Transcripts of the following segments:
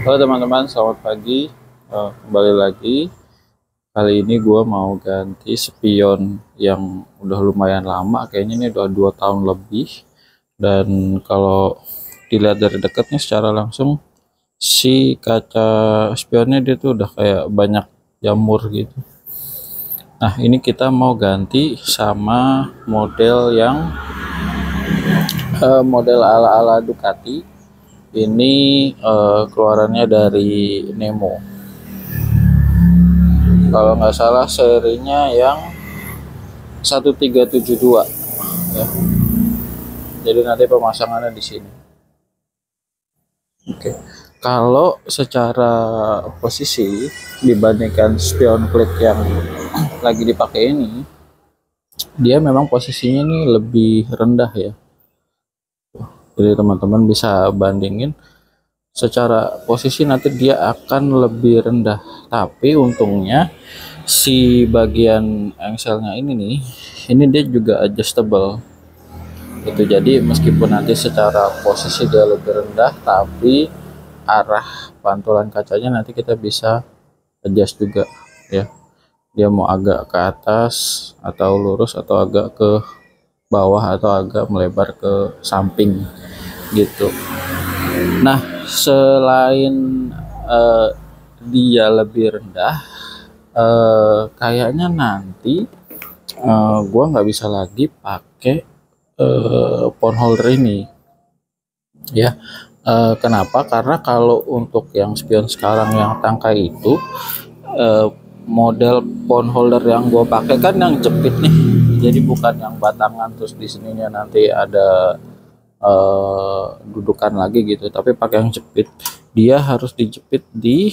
Halo teman-teman, selamat pagi. Kembali lagi. Kali ini gue mau ganti spion yang udah lumayan lama. Kayaknya ini udah 2 tahun lebih. Dan kalau dilihat dari dekatnya secara langsung, si kaca spionnya dia tuh udah kayak banyak jamur gitu. Nah, ini kita mau ganti sama model yang model ala-ala Ducati. Ini keluarannya dari Nemo. Kalau nggak salah serinya yang 1372 ya. Jadi nanti pemasangannya di sini. Oke. Kalau secara posisi dibandingkan spion klik yang lagi dipakai ini, dia memang posisinya ini lebih rendah ya. Jadi teman-teman bisa bandingin secara posisi, nanti dia akan lebih rendah, tapi untungnya si bagian engselnya ini dia juga adjustable gitu. Jadi meskipun nanti secara posisi dia lebih rendah, tapi arah pantulan kacanya nanti kita bisa adjust juga ya, dia mau agak ke atas atau lurus, atau agak ke bawah, atau agak melebar ke samping gitu. Nah, selain dia lebih rendah, kayaknya nanti gua nggak bisa lagi pakai pon holder ini ya. Kenapa? Karena kalau untuk yang spion sekarang yang tangkai itu, model pon holder yang gua pakai kan yang jepit nih, jadi bukan yang batangan terus di sininya nanti ada dudukan lagi gitu, tapi pakai yang jepit. Dia harus dijepit di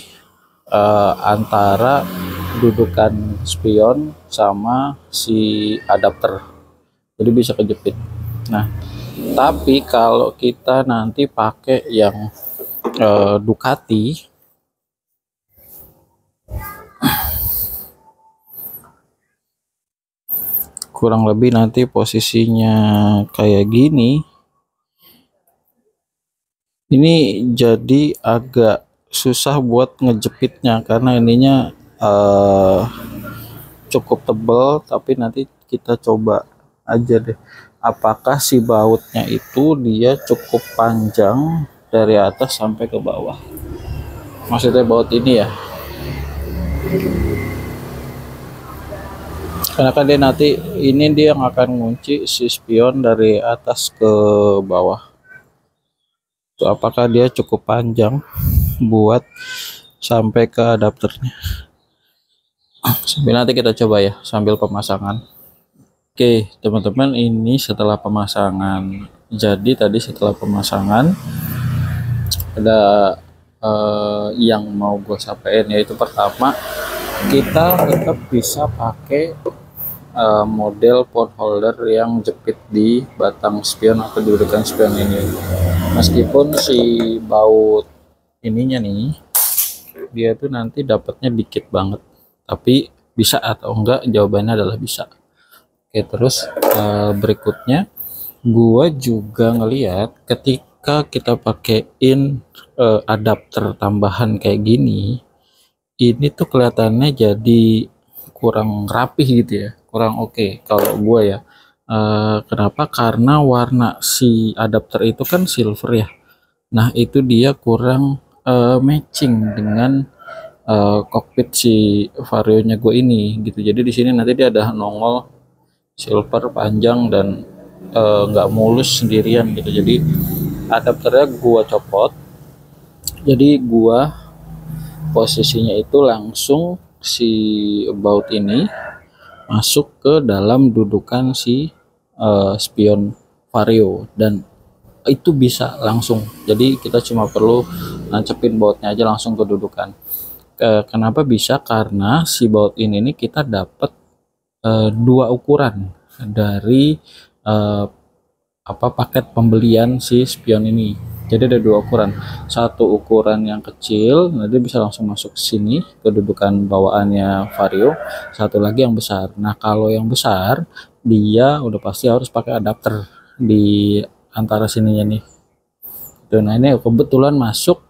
antara dudukan spion sama si adapter, jadi bisa kejepit. Nah, tapi kalau kita nanti pakai yang Ducati, kurang lebih nanti posisinya kayak gini. Ini jadi agak susah buat ngejepitnya karena ininya cukup tebal. Tapi nanti kita coba aja deh, apakah si bautnya itu dia cukup panjang dari atas sampai ke bawah, maksudnya baut ini ya, karena kan dia nanti ini dia yang akan ngunci si spion dari atas ke bawah. Tuh, apakah dia cukup panjang buat sampai ke adapternya. Sambil nanti kita coba ya sambil pemasangan. Oke teman-teman, ini setelah pemasangan. Jadi tadi setelah pemasangan ada yang mau gue sampaikan, yaitu pertama, kita tetap bisa pakai model pon holder yang jepit di batang spion atau di dudukan spion ini. Meskipun si baut ininya nih, dia tuh nanti dapatnya dikit banget, tapi bisa atau enggak? Jawabannya adalah bisa. Oke, terus berikutnya gua juga ngelihat ketika kita pakein adapter tambahan kayak gini, ini tuh kelihatannya jadi kurang rapih gitu ya, kurang oke kalau gua ya. Kenapa? Karena warna si adapter itu kan silver ya. Nah, itu dia kurang matching dengan cockpit si Vario-nya gue ini gitu. Jadi di sini nanti dia ada nongol silver panjang dan nggak mulus sendirian gitu. Jadi adapternya gua copot, jadi gua posisinya itu langsung si baut ini masuk ke dalam dudukan si spion Vario, dan itu bisa langsung. Jadi kita cuma perlu nancepin bautnya aja langsung ke dudukan. Kenapa bisa? Karena si baut ini nih kita dapat dua ukuran dari paket pembelian si spion ini. Jadi ada dua ukuran, satu ukuran yang kecil, nah dia bisa langsung masuk ke sini ke dudukan bawaannya Vario, satu lagi yang besar. Nah kalau yang besar dia udah pasti harus pakai adapter di antara sininya nih. Nah ini kebetulan masuk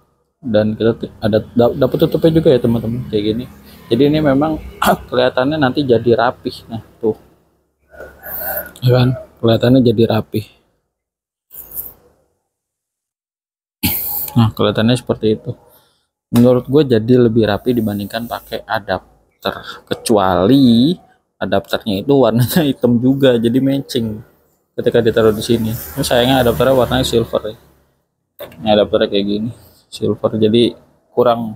dan kita ada dapat tutupnya juga ya teman-teman kayak gini. Jadi ini memang kelihatannya nanti jadi rapih. Nah tuh ya kan, kelihatannya jadi rapih. Nah kelihatannya seperti itu. Menurut gue jadi lebih rapi dibandingkan pakai adapter, kecuali adapternya itu warnanya hitam juga jadi matching ketika ditaruh di sini. Ini sayangnya adapternya warnanya silver ya. Ini adapternya kayak gini silver, jadi kurang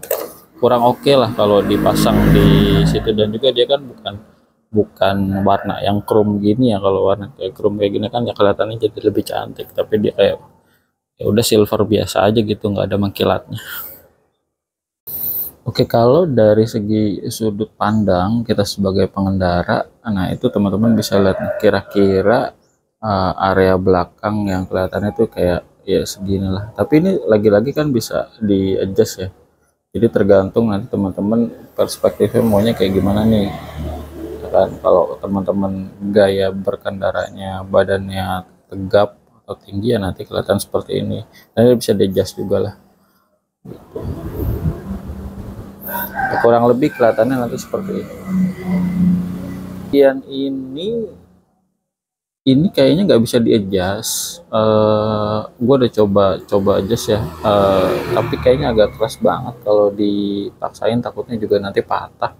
kurang oke lah kalau dipasang di situ. Dan juga dia kan bukan warna yang chrome gini ya. Kalau warna kayak chrome kayak gini kan ya kelihatannya jadi lebih cantik, tapi dia kayak ya udah silver biasa aja gitu, nggak ada mengkilatnya. Oke, kalau dari segi sudut pandang kita sebagai pengendara, nah itu teman-teman bisa lihat nih, kira-kira area belakang yang kelihatannya tuh kayak ya segini lah. Tapi ini lagi-lagi kan bisa di adjust ya. Jadi tergantung nanti teman-teman perspektifnya maunya kayak gimana nih. Kan kalau teman-teman gaya berkendaranya badannya tegap atau tinggi ya nanti kelihatan seperti ini. Dan ini bisa di adjust juga lah. Kurang lebih kelihatannya nanti seperti ini. Kemudian ini kayaknya nggak bisa di adjust. Gue udah coba adjust ya, tapi kayaknya agak keras banget. Kalau dipaksain takutnya juga nanti patah.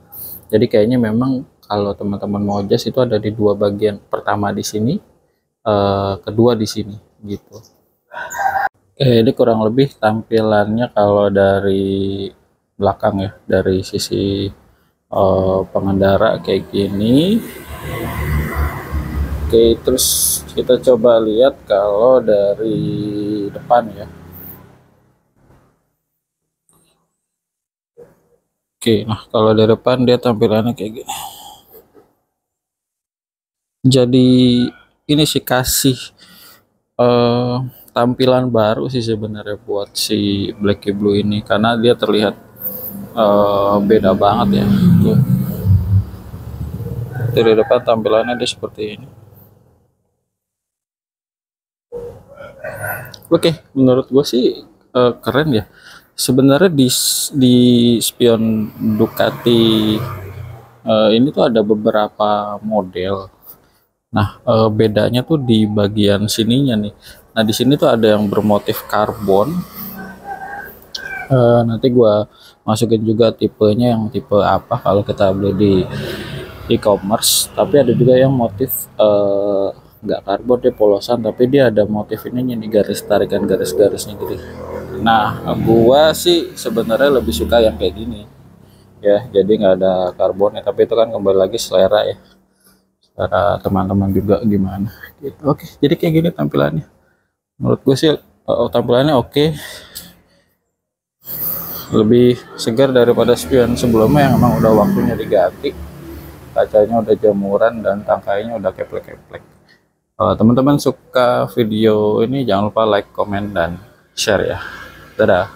Jadi kayaknya memang kalau teman-teman mau adjust itu ada di dua bagian, pertama di sini, kedua di sini gitu. Ini kurang lebih tampilannya kalau dari belakang ya, dari sisi pengendara kayak gini. Oke, terus kita coba lihat kalau dari depan ya. Oke, nah kalau dari depan dia tampilannya kayak gini. Jadi ini sih kasih tampilan baru sih sebenarnya buat si Blacky Blue ini, karena dia terlihat beda banget ya. Tuh. Dari depan tampilannya dia seperti ini. Oke, menurut gue sih keren ya. Sebenarnya di spion Ducati ini tuh ada beberapa model. Nah, bedanya tuh di bagian sininya nih. Nah, di sini tuh ada yang bermotif karbon. Nanti gua masukin juga tipenya, yang tipe apa kalau kita beli di e-commerce. Tapi ada juga yang motif nggak karbon, dia polosan, tapi dia ada motif ininya nih, garis tarikan garis-garisnya gitu. Nah, gua sih sebenarnya lebih suka yang kayak gini ya, jadi nggak ada karbonnya, tapi itu kan kembali lagi selera ya, selera teman-teman juga gimana gitu. Oke, jadi kayak gini tampilannya. Menurut gue sih tampilannya oke, lebih segar daripada spion sebelumnya yang emang udah waktunya diganti, kacanya udah jamuran dan tangkainya udah keplek-keplek. Teman-teman suka video ini jangan lupa like, komen, dan share ya. Dadah.